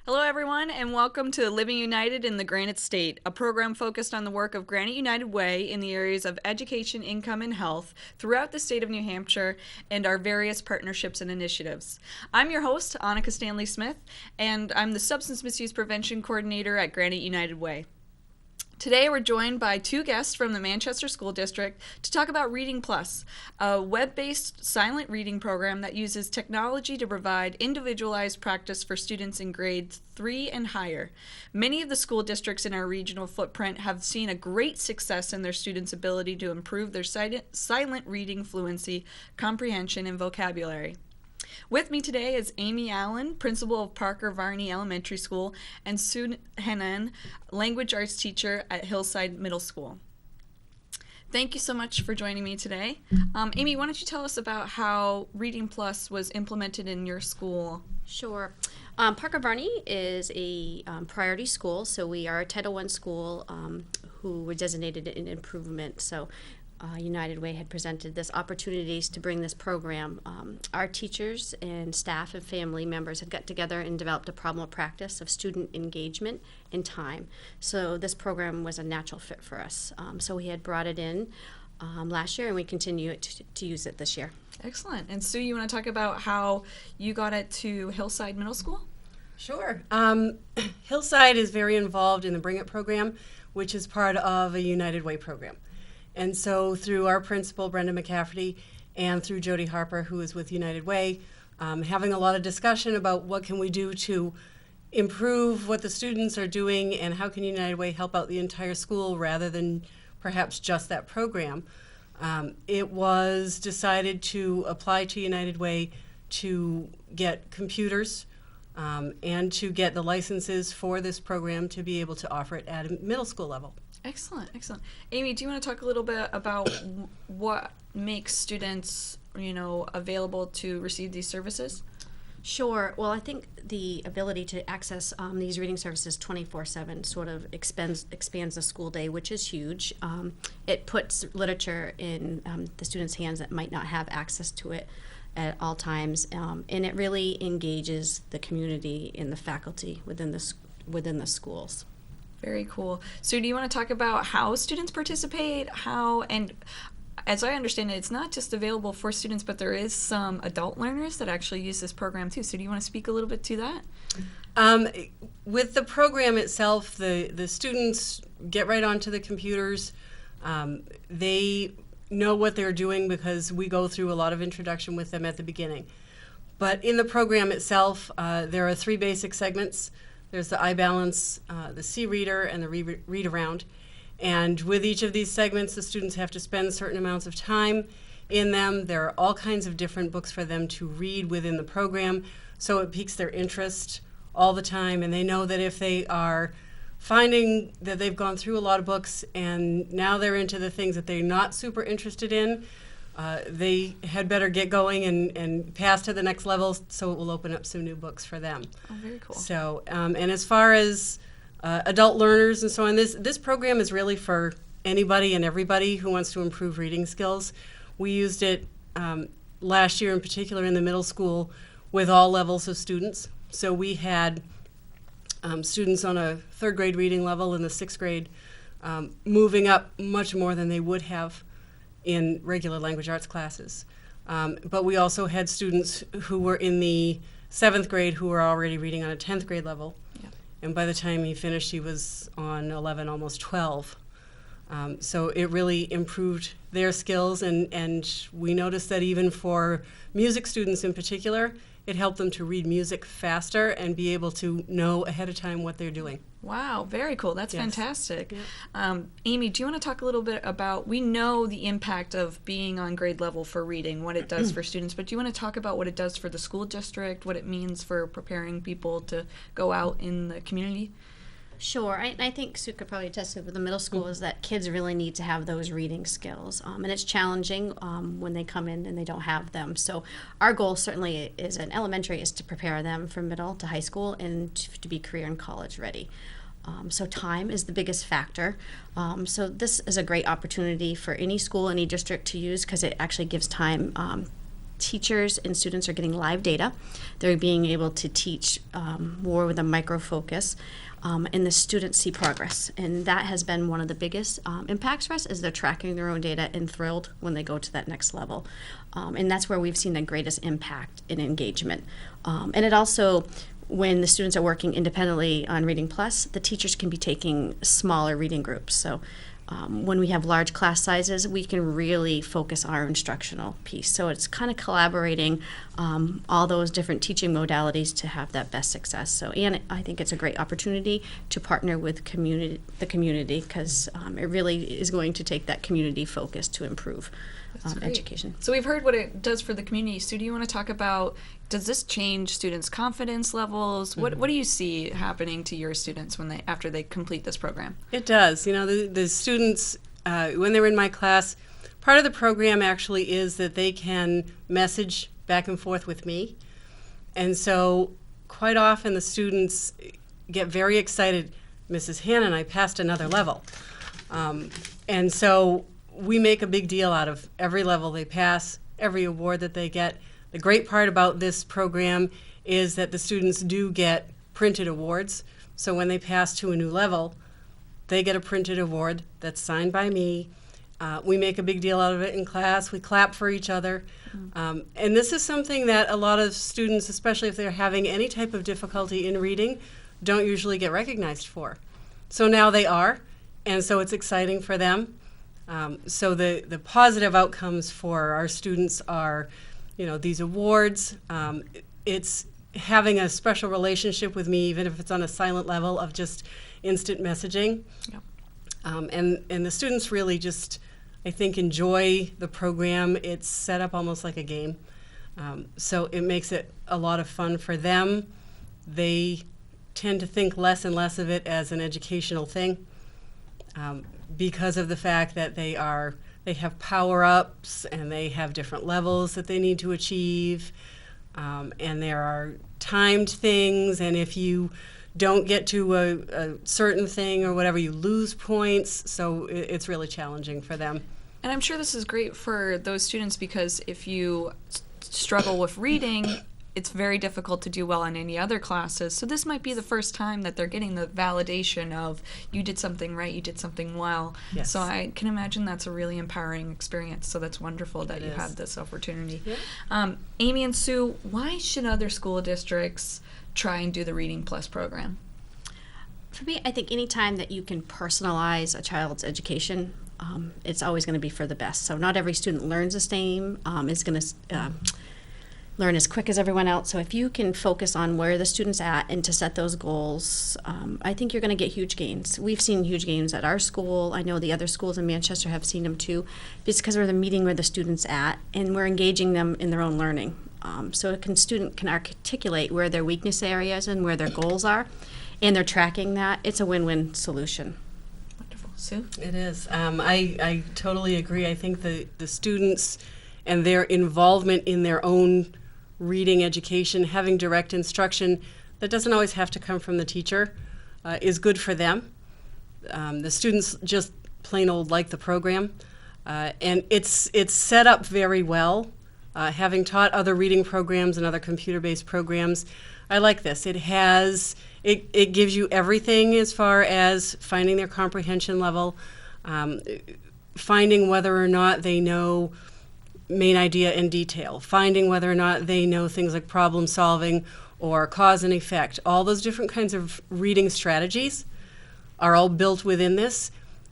Hello, everyone, and welcome to Living United in the Granite State, a program focused on the work of Granite United Way in the areas of education, income, and health throughout the state of New Hampshire and our various partnerships and initiatives. I'm your host, Annika Stanley Smith, and I'm the Substance Misuse Prevention Coordinator at Granite United Way. Today we're joined by two guests from the Manchester School District to talk about Reading Plus, a web-based silent reading program that uses technology to provide individualized practice for students in grades 3 and higher. Many of the school districts in our regional footprint have seen a great success in their students' ability to improve their silent reading fluency, comprehension, and vocabulary. With me today is Amy Allen, principal of Parker Varney Elementary School, and Sue Hannan, language arts teacher at Hillside Middle School. Thank you so much for joining me today. Amy, why don't you tell us about how Reading Plus was implemented in your school? Sure. Parker Varney is a priority school, so we are a Title I school who were designated an improvement. So United Way had presented this opportunities to bring this program. Our teachers and staff and family members had got together and developed a problem of practice of student engagement and time. So this program was a natural fit for us. So we had brought it in last year, and we continue to use it this year. Excellent. And Sue, you want to talk about how you got it to Hillside Middle School? Sure. Hillside is very involved in the Bring It program, which is part of a United Way program. And so through our principal, Brenda McCafferty, and through Jody Harper, who is with United Way, having a lot of discussion about what can we do to improve what the students are doing and how can United Way help out the entire school rather than perhaps just that program. It was decided to apply to United Way to get computers and to get the licenses for this program to be able to offer it at a middle school level. Excellent, excellent. Amy, do you want to talk a little bit about what makes students, available to receive these services? Sure. Well, I think the ability to access these reading services 24/7 sort of expands the school day, which is huge. It puts literature in the students' hands that might not have access to it at all times, and it really engages the community and the faculty within the schools. Very cool. So do you want to talk about how students participate, and as I understand it, it's not just available for students, but there is some adult learners that actually use this program too. So do you want to speak a little bit to that? With the program itself, the students get right onto the computers. They know what they're doing because we go through a lot of introduction with them at the beginning. But in the program itself, there are 3 basic segments. There's the iBalance, the C-Reader, and the Read-Around. And with each of these segments, the students have to spend certain amounts of time in them. There are all kinds of different books for them to read within the program, so it piques their interest all the time. And they know that if they are finding that they've gone through a lot of books and now they're into the things that they're not super interested in, they had better get going and pass to the next level, so it will open up some new books for them. Oh, very cool. So, and as far as adult learners and so on, this program is really for anybody and everybody who wants to improve reading skills. We used it last year in particular in the middle school with all levels of students. So we had students on a 3rd grade reading level in the 6th grade moving up much more than they would have in regular language arts classes. But we also had students who were in the 7th grade who were already reading on a 10th grade level. Yep. And by the time he finished, he was on 11, almost 12. So it really improved their skills, and we noticed that even for music students in particular, it helped them to read music faster and be able to know ahead of time what they're doing. Wow, very cool. That's Yes. fantastic. Yeah. Amy, do you want to talk a little bit about, we know the impact of being on grade level for reading, what it does for students, but do you want to talk about what it does for the school district, what it means for preparing people to go out in the community? Sure. I think Sue could probably attest to with the middle school is that kids really need to have those reading skills. And it's challenging when they come in and they don't have them. So our goal certainly is in elementary is to prepare them for middle to high school and to be career and college ready. So time is the biggest factor. So this is a great opportunity for any school, any district to use because it actually gives time teachers and students are getting live data. They're being able to teach more with a micro focus. And the students see progress. And that has been one of the biggest impacts for us, is they're tracking their own data and thrilled when they go to that next level. And that's where we've seen the greatest impact in engagement. And it also, when the students are working independently on Reading Plus, the teachers can be taking smaller reading groups. So when we have large class sizes, we can really focus our instructional piece. So it's kind of collaborating all those different teaching modalities to have that best success. So, and I think it's a great opportunity to partner with the community, because it really is going to take that community focus to improve education. So we've heard what it does for the community. Sue, do you want to talk about, does this change students' confidence levels? What do you see happening to your students after they complete this program? It does. You know, the students, when they're in my class, part of the program actually is that they can message back and forth with me. And so quite often the students get very excited, Mrs. Hannan, I passed another level. And so we make a big deal out of every level they pass, every award that they get. The great part about this program is that the students do get printed awards. So when they pass to a new level, they get a printed award that's signed by me. We make a big deal out of it in class. We clap for each other. And this is something that a lot of students, especially if they're having any type of difficulty in reading, don't usually get recognized for. So now they are, and so it's exciting for them. So the positive outcomes for our students are, you know, these awards. It's having a special relationship with me, even if it's on a silent level of just instant messaging. Yep. And the students really just, I think, enjoy the program. It's set up almost like a game. So it makes it a lot of fun for them. They tend to think less and less of it as an educational thing, because of the fact that they have power-ups and they have different levels that they need to achieve, and there are timed things, and if you don't get to a certain thing or whatever, you lose points. So it's really challenging for them. And I'm sure this is great for those students, because if you struggle with reading, it's very difficult to do well in any other classes. So this might be the first time that they're getting the validation of, you did something right, you did something well. Yes. So I can imagine that's a really empowering experience. So that's wonderful that you had this opportunity. Yeah. Amy and Sue, why should other school districts try and do the Reading Plus program? For me, I think any time that you can personalize a child's education, it's always going to be for the best. So not every student learns the same, is going to learn as quick as everyone else. So if you can focus on where the student's at and to set those goals, I think you're going to get huge gains. We've seen huge gains at our school. I know the other schools in Manchester have seen them too. It's because we're meeting where the student's at, and we're engaging them in their own learning. So a student can articulate where their weakness areas and where their goals are, and they're tracking that. It's a win-win solution. Wonderful. Sue? It is. I totally agree. I think the students and their involvement in their own reading education, having direct instruction that doesn't always have to come from the teacher, is good for them. The students just plain old like the program, and it's set up very well. Having taught other reading programs and other computer-based programs, I like this. It gives you everything as far as finding their comprehension level, finding whether or not they know main idea in detail, finding whether or not they know things like problem solving or cause and effect. All those different kinds of reading strategies are all built within this.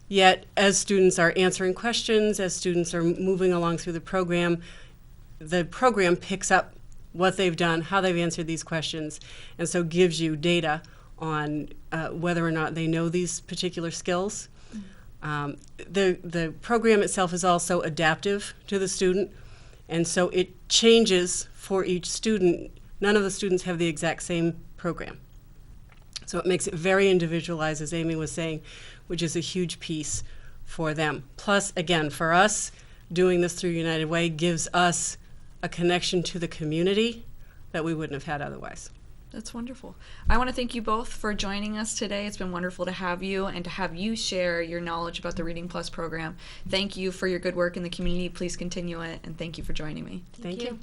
Yet as students are answering questions, as students are moving along through the program picks up what they've done, how they've answered these questions, and so gives you data on whether or not they know these particular skills. The program itself is also adaptive to the student, and so it changes for each student. None of the students have the exact same program. So it makes it very individualized, as Amy was saying, which is a huge piece for them. Plus, again, for us, doing this through United Way gives us a connection to the community that we wouldn't have had otherwise. That's wonderful. I want to thank you both for joining us today. It's been wonderful to have you and to have you share your knowledge about the Reading Plus program. Thank you for your good work in the community. Please continue it, and thank you for joining me. Thank you.